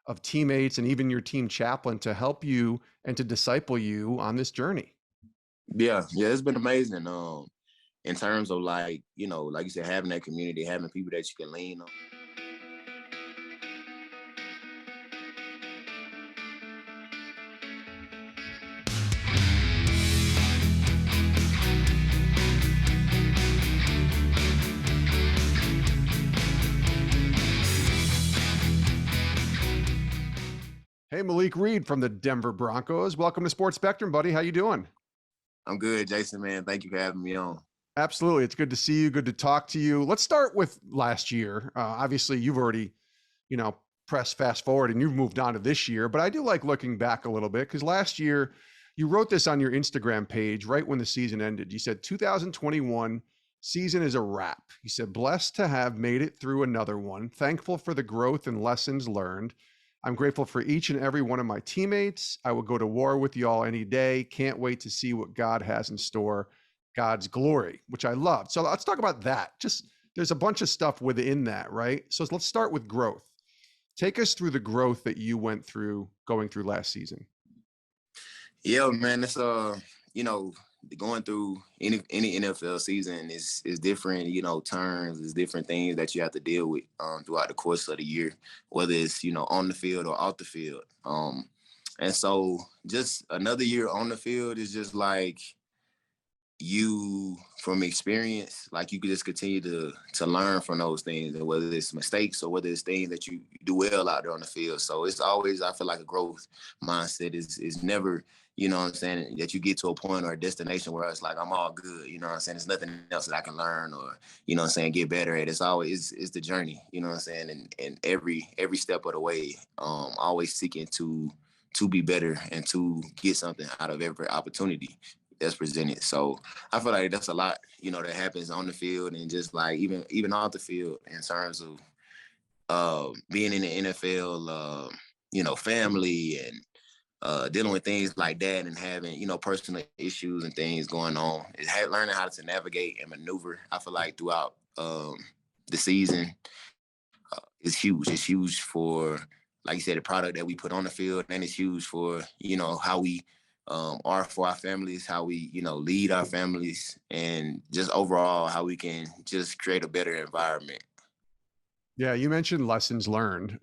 of teammates and even your team chaplain to help you and to disciple you on this journey. Yeah, it's been amazing. In terms of like, like you said, having that community, having people that you can lean on. Hey, Malik Reed from the Denver Broncos. Welcome to Sports Spectrum, buddy. How you doing? I'm good, Jason, man. Thank you for having me on. Absolutely. It's good to see you. Good to talk to you. Let's start with last year. Obviously, you've already, pressed fast forward and you've moved on to this year, but I do like looking back a little bit because last year you wrote this on your Instagram page right when the season ended. You said 2021 season is a wrap. You said, blessed to have made it through another one. Thankful for the growth and lessons learned. I'm grateful for each and every one of my teammates. I would go to war with y'all any day. Can't wait to see what God has in store. God's glory, which I loved. So let's talk about that. Just there's a bunch of stuff within that, right? So let's start with growth. Take us through the growth that you went through going through last season. Yeah, man, it's going through any NFL season is different, terms, is different things that you have to deal with throughout the course of the year, whether it's, on the field or off the field. And so just another year on the field is just like you, from experience, like you could just continue to learn from those things, and whether it's mistakes or whether it's things that you do well out there on the field. So it's always, I feel like, a growth mindset is never, what I'm saying, that you get to a point or a destination where it's like, I'm all good, what I'm saying? There's nothing else that I can learn or, what I'm saying, get better at. It's always, it's the journey, what I'm saying? And every step of the way, always seeking to be better and to get something out of every opportunity that's presented. So I feel like that's a lot, that happens on the field and just like even off the field in terms of being in the NFL, family and dealing with things like that and having, personal issues and things going on. Learning how to navigate and maneuver, I feel like, throughout the season is huge. It's huge for, like you said, the product that we put on the field, and it's huge for, how we are for our families, how we, lead our families, and just overall how we can just create a better environment. Yeah, you mentioned lessons learned.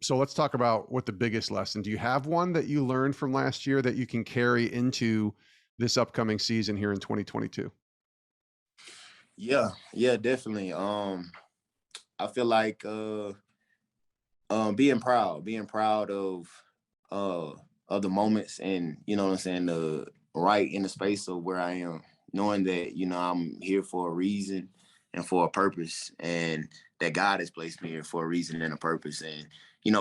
So let's talk about what the biggest lesson. Do you have one that you learned from last year that you can carry into this upcoming season here in 2022? Yeah, definitely. I feel like being proud of the moments, and what I'm saying, the right in the space of where I am, knowing that, I'm here for a reason and for a purpose, and that God has placed me here for a reason and a purpose. And,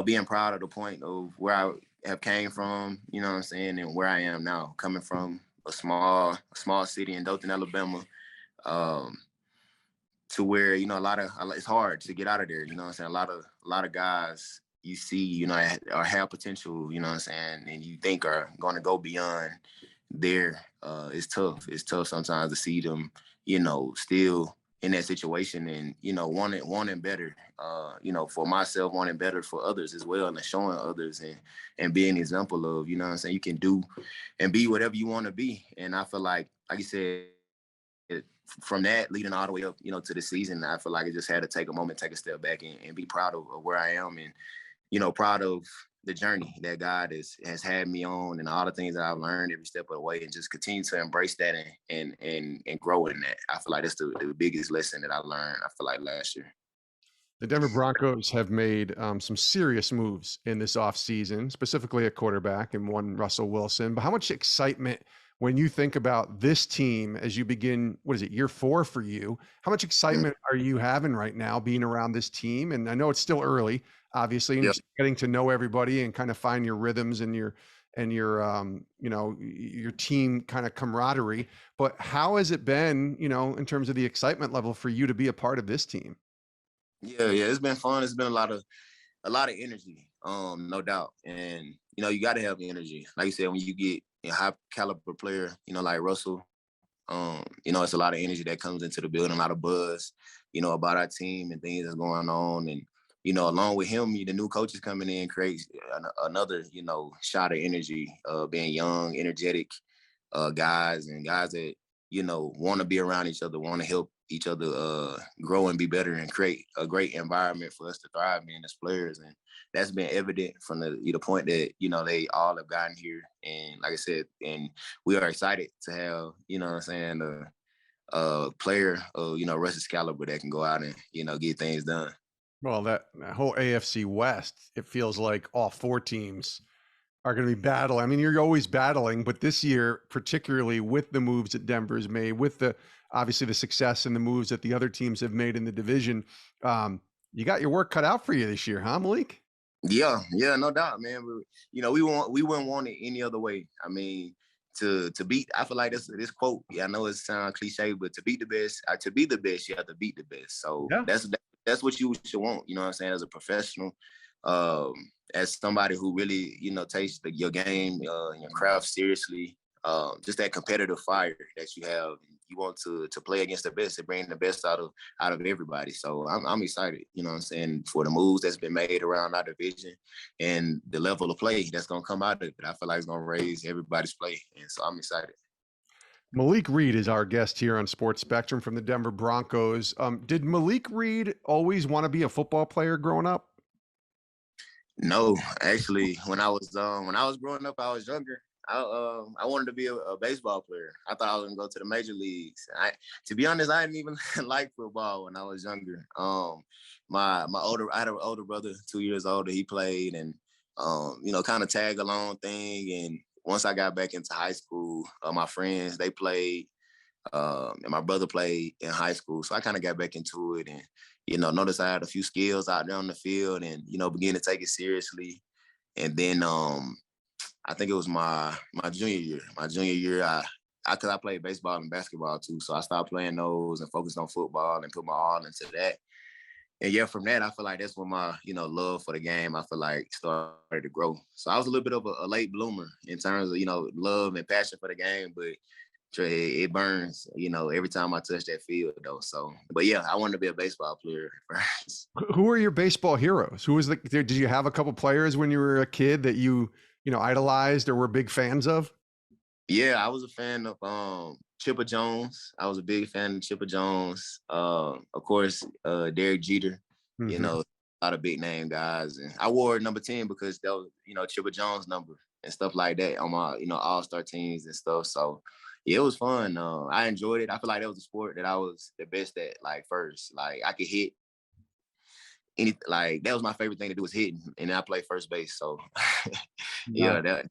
being proud of the point of where I have came from, what I'm saying, and where I am now, coming from a small city in Dothan, Alabama, to where, it's hard to get out of there. What I'm saying? A lot of guys you see, or have potential, what I'm saying, and you think are going to go beyond there. It's tough. It's tough sometimes to see them, still in that situation and, wanting better, for myself, wanting better for others as well, and showing others and being an example of, what I'm saying, you can do and be whatever you want to be. And I feel like you said, from that leading all the way up, to the season, I feel like I just had to take a moment, take a step back and be proud of where I am and, proud of the journey that God has had me on and all the things that I've learned every step of the way, and just continue to embrace that and grow in that. I feel like that's the biggest lesson that I learned, I feel like, last year. The Denver Broncos have made some serious moves in this offseason, specifically at quarterback, and one Russell Wilson. But how much excitement when you think about this team as you begin, what is it, year 4 for you? How much excitement are you having right now being around this team? And I know it's still early, obviously, and just getting to know everybody and kind of find your rhythms and your team kind of camaraderie. But how has it been, in terms of the excitement level for you to be a part of this team? Yeah, it's been fun. It's been a lot of energy, no doubt. And, you got to have energy. Like you said, when you get a high caliber player, like Russell, it's a lot of energy that comes into the building, a lot of buzz, about our team and things that's going on. And along with him, the new coaches coming in creates another, shot of energy, being young, energetic guys and guys that, want to be around each other, want to help each other grow and be better and create a great environment for us to thrive in as players. And that's been evident from the point that, they all have gotten here. And like I said, and we are excited to have, a player of, Russ's caliber that can go out and, get things done. Well, that whole AFC West, it feels like all four teams are going to be battling. I mean, you're always battling, but this year, particularly with the moves that Denver's made, with obviously the success and the moves that the other teams have made in the division, you got your work cut out for you this year, huh, Malik? Yeah, no doubt, man. We wouldn't want it any other way. I mean, to beat, I feel like this quote. Yeah, I know it sounds cliche, but to be the best, you have to beat the best. So Yeah. that's what you should want. You know what I'm saying? As a professional, as somebody who really takes your game and your craft seriously, just that competitive fire that you have. You want to play against the best and bring the best out of everybody. So I'm excited, you know what I'm saying, for the moves that's been made around our division and the level of play that's gonna come out of it. I feel like it's gonna raise everybody's play, and so I'm excited. Malik Reed is our guest here on Sports Spectrum from the Denver Broncos. Did Malik Reed always want to be a football player growing up? No, actually, when I was growing up, I was younger. I wanted to be a baseball player. I thought I was gonna go to the major leagues. To be honest, I didn't even like football when I was younger. I had an older brother, 2 years older. He played and kind of tag along thing. And once I got back into high school, my friends they played, and my brother played in high school, so I kind of got back into it and noticed I had a few skills out there on the field and began to take it seriously. And then I think it was my junior year. My junior year, because I played baseball and basketball too, so I stopped playing those and focused on football and put my all into that. And yeah, from that, I feel like that's when my love for the game, I feel like, started to grow. So I was a little bit of a late bloomer in terms of love and passion for the game, but it burns, every time I touch that field though. So, but yeah, I wanted to be a baseball player first. Who are your baseball heroes? Did you have a couple players when you were a kid that you idolized or were big fans of? Yeah, I was a fan of Chipper Jones. I was a big fan of Chipper Jones. Of course, Derek Jeter. Mm-hmm. A lot of big name guys, and I wore number 10 because that was Chipper Jones number and stuff like that on my all-star teams and stuff. So yeah, it was fun. I enjoyed it. I feel like that was a sport that I was the best at. Like first, like I could hit that was my favorite thing to do was hitting, and I play first base. So yeah, that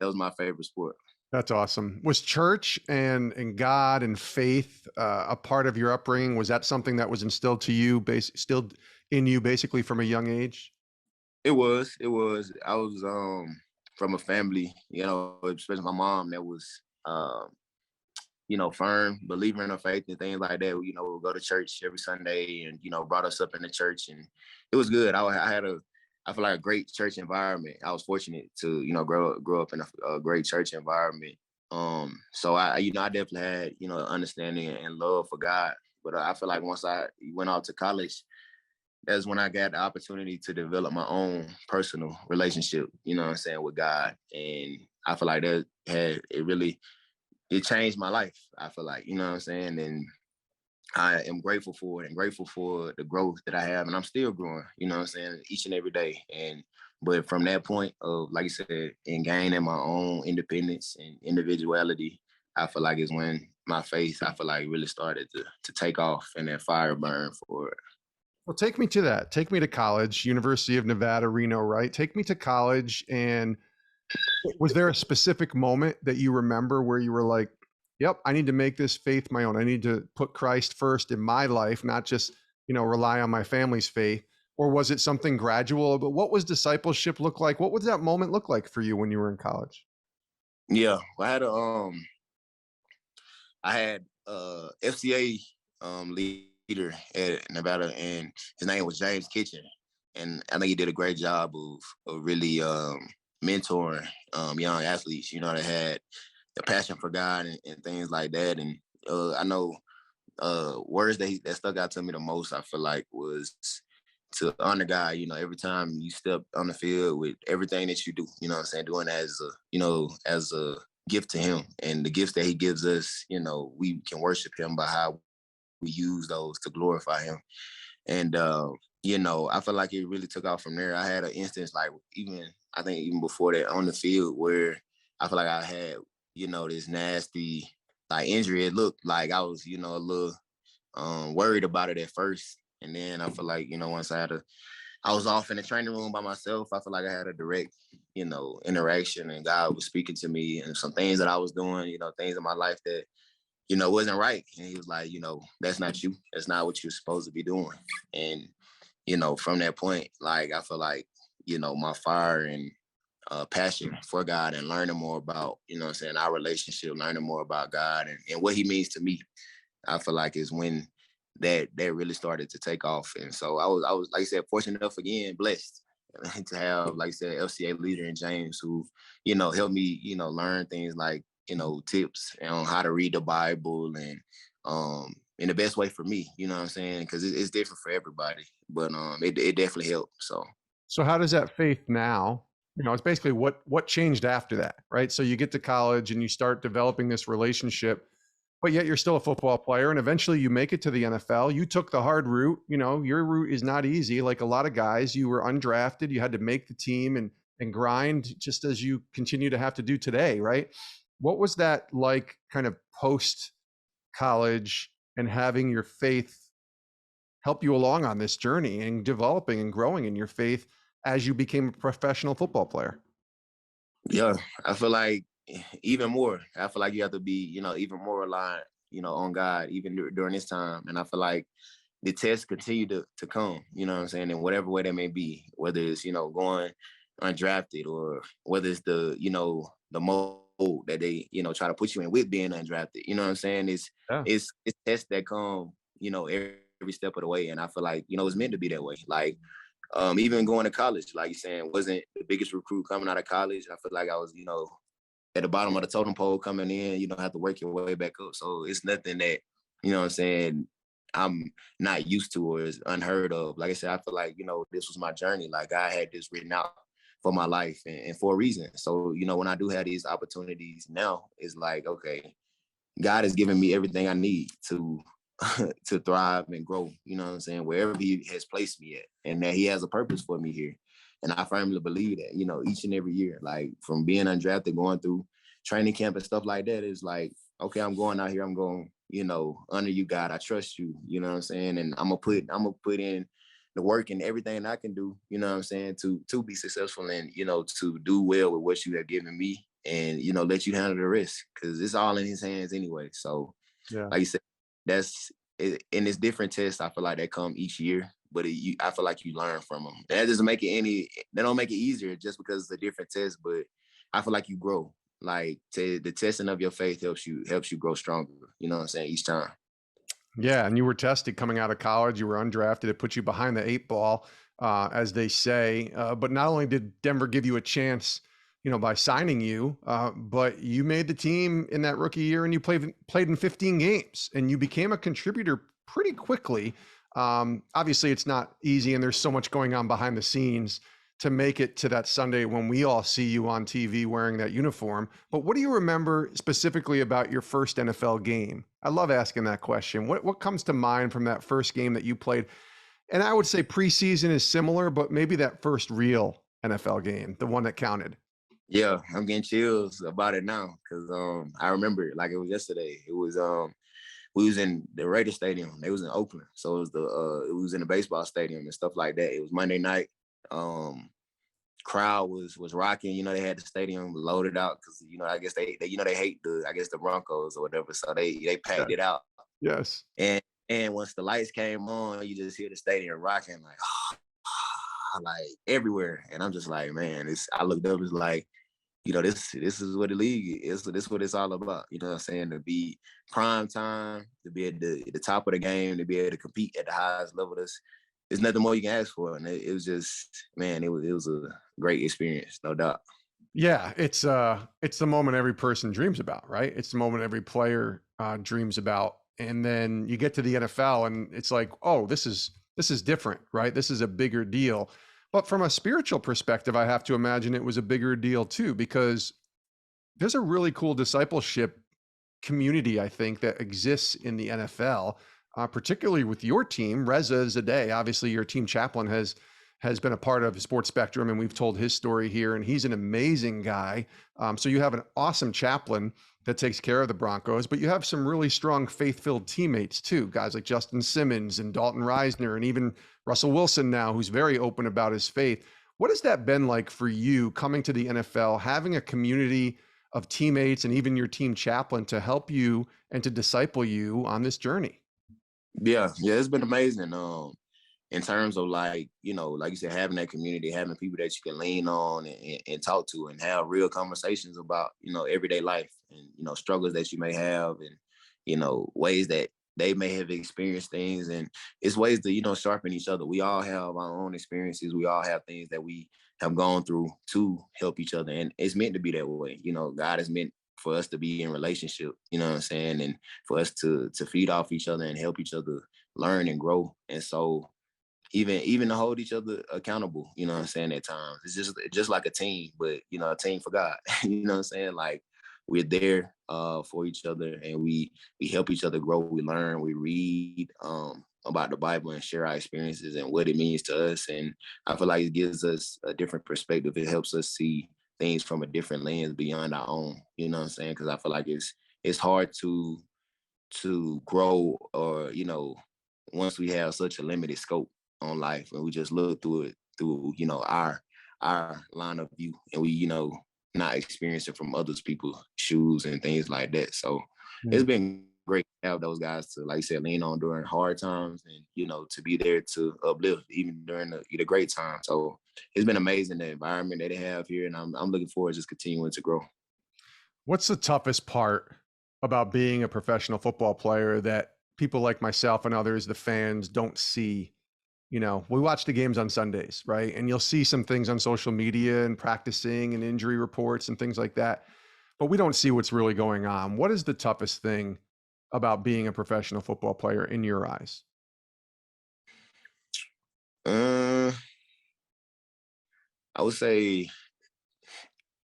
was my favorite sport. That's awesome. Was church and God and faith a part of your upbringing? Was that something that was instilled to you, still in you, basically from a young age? It was. I was from a family, especially my mom that was firm believer in her faith and things like that. We'll go to church every Sunday and, brought us up in the church, and it was good. I had I feel like a great church environment. I was fortunate to, grow up in a great church environment. So I definitely had, understanding and love for God. But I feel like once I went out to college, that's when I got the opportunity to develop my own personal relationship, with God. And I feel like it changed my life. I feel like, and I am grateful for it and grateful for the growth that I have. And I'm still growing, each and every day. But from that point of, like you said, in gaining my own independence and individuality, I feel like is when my faith, I feel like, really started to take off and that fire burn for it. Well, take me to that. Take me to college, University of Nevada, Reno, right? Take me to college. And was there a specific moment that you remember where you were like, yep, I need to make this faith my own. I need to put Christ first in my life, not just, rely on my family's faith? Or was it something gradual? But what was discipleship look like? What would that moment look like for you when you were in college? Yeah, I had FCA leader at Nevada, and his name was James Kitchen, and I think he did a great job of really mentoring young athletes, that had the passion for God and things like that. And I know words that stuck out to me the most, I feel like, was to honor God, every time you step on the field with everything that you do, what I'm saying, doing that as a gift to him, and the gifts that he gives us, we can worship him by how we use those to glorify him. And I feel like it really took off from there. I had an instance like I think even before that on the field where I feel like I had, this nasty like injury. It looked like I was, a little worried about it at first. And then I feel like, once I was off in the training room by myself, I feel like I had a direct, interaction, and God was speaking to me and some things that I was doing, things in my life that, wasn't right. And he was like, that's not you. That's not what you're supposed to be doing. And, from that point, like, I feel like, my fire and passion for God and learning more about, our relationship, learning more about God and what he means to me, I feel like is when that really started to take off. And so I was like I said, fortunate enough, again, blessed to have, like I said, FCA leader in James who, helped me, learn things like, tips on how to read the Bible and in the best way for me, you know what I'm saying? Because it's different for everybody, but it definitely helped. So how does that faith now, it's basically what changed after that, right? So you get to college and you start developing this relationship, but yet you're still a football player, and eventually you make it to the NFL. You took the hard route. Your route is not easy. Like a lot of guys, you were undrafted. You had to make the team and grind just as you continue to have to do today, right? What was that like kind of post college and having your faith help you along on this journey and developing and growing in your faith as you became a professional football player? Yeah, I feel like even more. I feel like you have to be, even more reliant, on God, even during this time. And I feel like the tests continue to come, you know what I'm saying, in whatever way that may be, whether it's, going undrafted or whether it's the mold that they, try to put you in with being undrafted. You know what I'm saying? It's tests that come, every step of the way. And I feel like, it's meant to be that way. Like, even going to college, like you're saying, wasn't the biggest recruit coming out of college. I feel like I was, at the bottom of the totem pole coming in, have to work your way back up. So it's nothing that, what I'm saying, I'm not used to or is unheard of. Like I said, I feel like, this was my journey. Like I had this written out for my life and for a reason. So, when I do have these opportunities now, it's like, okay, God has given me everything I need to to thrive and grow, you know what I'm saying, wherever he has placed me at, and that he has a purpose for me here. And I firmly believe that, each and every year, like from being undrafted, going through training camp and stuff like that, is like, okay, I'm going out here, I'm going, honor you, God, I trust you, you know what I'm saying? And I'm gonna put in the work and everything I can do, you know what I'm saying, to be successful and, to do well with what you have given me and, let you handle the rest, because it's all in his hands anyway. So, Yeah. like you said, that's it, and it's different tests. I feel like that come each year, but I feel like you learn from them. That doesn't make it they don't make it easier just because it's a different test, but I feel like you grow. Like the testing of your faith helps you grow stronger. You know what I'm saying? Each time. Yeah, and you were tested coming out of college. You were undrafted. It put you behind the eight ball, as they say. But not only did Denver give you a chance, by signing you, but you made the team in that rookie year, and you played in 15 games, and you became a contributor pretty quickly. Obviously, it's not easy, and there's so much going on behind the scenes to make it to that Sunday when we all see you on TV wearing that uniform. But what do you remember specifically about your first NFL game? I love asking that question. What comes to mind from that first game that you played? And I would say preseason is similar, but maybe that first real NFL game, the one that counted. Yeah, I'm getting chills about it now because I remember it like it was yesterday. It was we was in the Raiders Stadium. They was in Oakland, so it was in the baseball stadium and stuff like that. It was Monday night. Crowd was rocking. They had the stadium loaded out because I guess they they hate the Broncos or whatever, so they packed it out. Yes. And once the lights came on, you just hear the stadium rocking like like everywhere. And I'm just like, man, I looked up, it's like, this is what the league is. This is what it's all about. You know what I'm saying? To be prime time, to be at the top of the game, to be able to compete at the highest level. There's nothing more you can ask for. And it was just, man, it was a great experience, no doubt. Yeah, it's the moment every person dreams about, right? It's the moment every player dreams about. And then you get to the NFL and it's like, oh, this is this is different, right? This is a bigger deal. But from a spiritual perspective, I have to imagine it was a bigger deal too, because there's a really cool discipleship community, I think, that exists in the NFL, particularly with your team. Reza Zadeh, obviously your team chaplain, has been a part of Sports Spectrum, and we've told his story here, and he's an amazing guy. So you have an awesome chaplain that takes care of the Broncos, but you have some really strong faith-filled teammates too, guys like Justin Simmons and Dalton Reisner, and even Russell Wilson now, who's very open about his faith. What has that been like for you coming to the NFL, having a community of teammates and even your team chaplain to help you and to disciple you on this journey? Yeah, it's been amazing. In terms of like, like you said, having that community, having people that you can lean on and talk to and have real conversations about, everyday life and, struggles that you may have and, ways that they may have experienced things. And it's ways to, sharpen each other. We all have our own experiences. We all have things that we have gone through to help each other. And it's meant to be that way. God is meant for us to be in relationship, you know what I'm saying? And for us to feed off each other and help each other learn and grow. And so even to hold each other accountable, you know what I'm saying, at times. It's just like a team, but a team for God. You know what I'm saying? Like we're there for each other and we help each other grow, we learn, we read about the Bible and share our experiences and what it means to us. And I feel like it gives us a different perspective. It helps us see things from a different lens beyond our own, you know what I'm saying? Because I feel like it's hard to grow or, once we have such a limited scope on life and we just look through it through, our line of view and we, not experience it from others people's shoes and things like that. So it's been great to have those guys to, like you said, lean on during hard times and, to be there to uplift even during the great times. So it's been amazing, the environment that they have here. And I'm looking forward to just continuing to grow. What's the toughest part about being a professional football player that people like myself and others, the fans, don't see? We watch the games on Sundays, right? And you'll see some things on social media and practicing and injury reports and things like that, but we don't see what's really going on. What is the toughest thing about being a professional football player in your eyes? I would say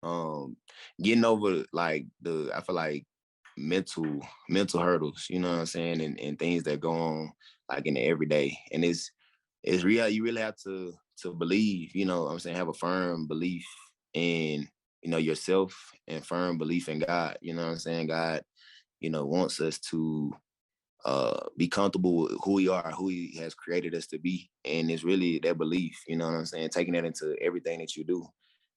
getting over like I feel like mental hurdles, you know what I'm saying, and things that go on like in the everyday. And it's real. You really have to believe, what I'm saying, have a firm belief in, yourself and firm belief in God. You know what I'm saying? God, wants us to be comfortable with who we are, who he has created us to be. And it's really that belief, you know what I'm saying? Taking that into everything that you do.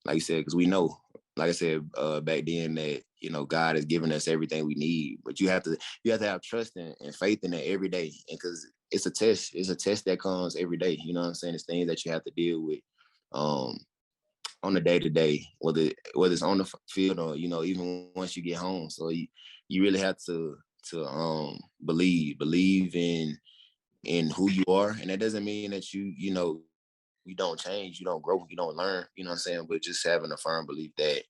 Like you said, because we know, like I said back then, that, God has given us everything we need. But you have to have trust and faith in that every day. And because it's a test. It's a test that comes every day. You know what I'm saying? It's things that you have to deal with on the day to day, whether it's on the field or, even once you get home. So you really have to believe in who you are. And that doesn't mean that you don't change, you don't grow, you don't learn, you know what I'm saying? But just having a firm belief that,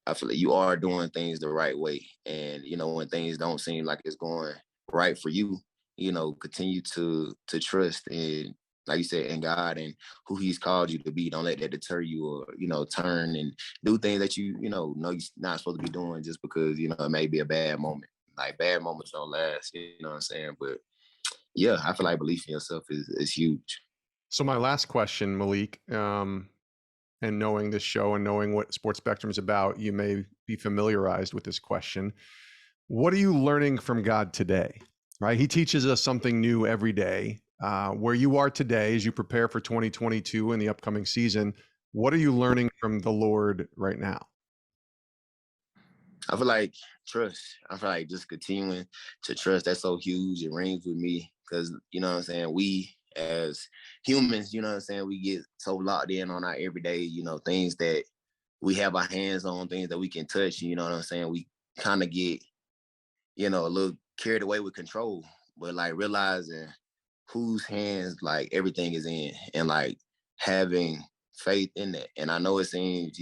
I feel like you are doing things the right way. And, when things don't seem like it's going right for you, continue to trust and, like you said, in God and who he's called you to be. Don't let that deter you or, turn and do things that know you're not supposed to be doing just because, it may be a bad moment. Like bad moments don't last, you know what I'm saying? But yeah, I feel like belief in yourself is huge. So my last question, Malik, and knowing this show and knowing what Sports Spectrum is about, you may be familiarized with this question. What are you learning from God today? Right? He teaches us something new every day. Where you are today as you prepare for 2022 and the upcoming season, what are you learning from the Lord right now? I feel like trust. I feel like just continuing to trust. That's so huge. It rings with me because, you know what I'm saying, we as humans, you know what I'm saying, we get so locked in on our everyday, things that we have our hands on, things that we can touch. You know what I'm saying? We kind of get, a little carried away with control, but like realizing whose hands like everything is in and like having faith in that. And I know it seems,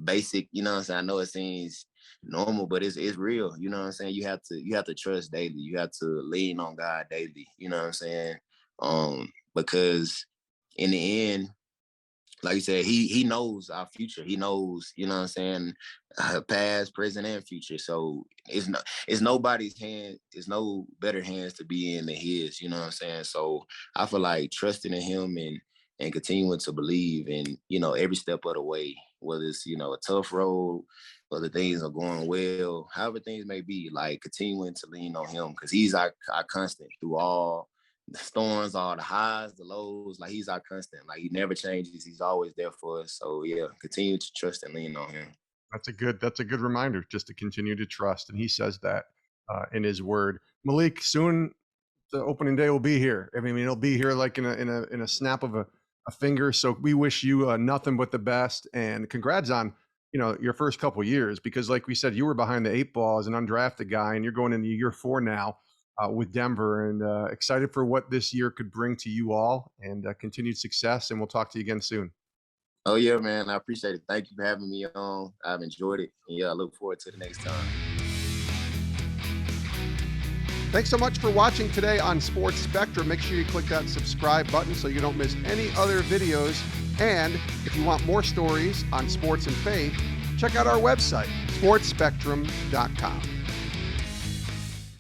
basic, you know what I'm saying? I know it seems normal, but it's real. You know what I'm saying? You have to trust daily. You have to lean on God daily. You know what I'm saying? Because in the end, like you said, he knows our future. He knows, you know what I'm saying, past, present, and future. So it's nobody's hand. It's no better hands to be in than his. You know what I'm saying. So I feel like trusting in him and continuing to believe in, every step of the way, whether it's, a tough road, whether things are going well, however things may be, like continuing to lean on him because he's our constant through all the storms, all the highs, the lows. Like he's our constant. Like he never changes. He's always there for us. So yeah, continue to trust and lean on him. That's a good reminder just to continue to trust. And he says that in his word. Malik, soon the opening day will be here. I mean, it'll be here like in a snap of a finger. So we wish you nothing but the best, and congrats on your first couple years, because like we said, you were behind the 8 ball as an undrafted guy, and you're going into year 4 now with Denver, and excited for what this year could bring to you all, and continued success. And we'll talk to you again soon. Oh yeah, man, I appreciate it. Thank you for having me on. I've enjoyed it, and yeah, I look forward to the next time. Thanks so much for watching today on Sports Spectrum. Make sure you click that subscribe button so you don't miss any other videos. And if you want more stories on sports and faith, check out our website, sportsspectrum.com.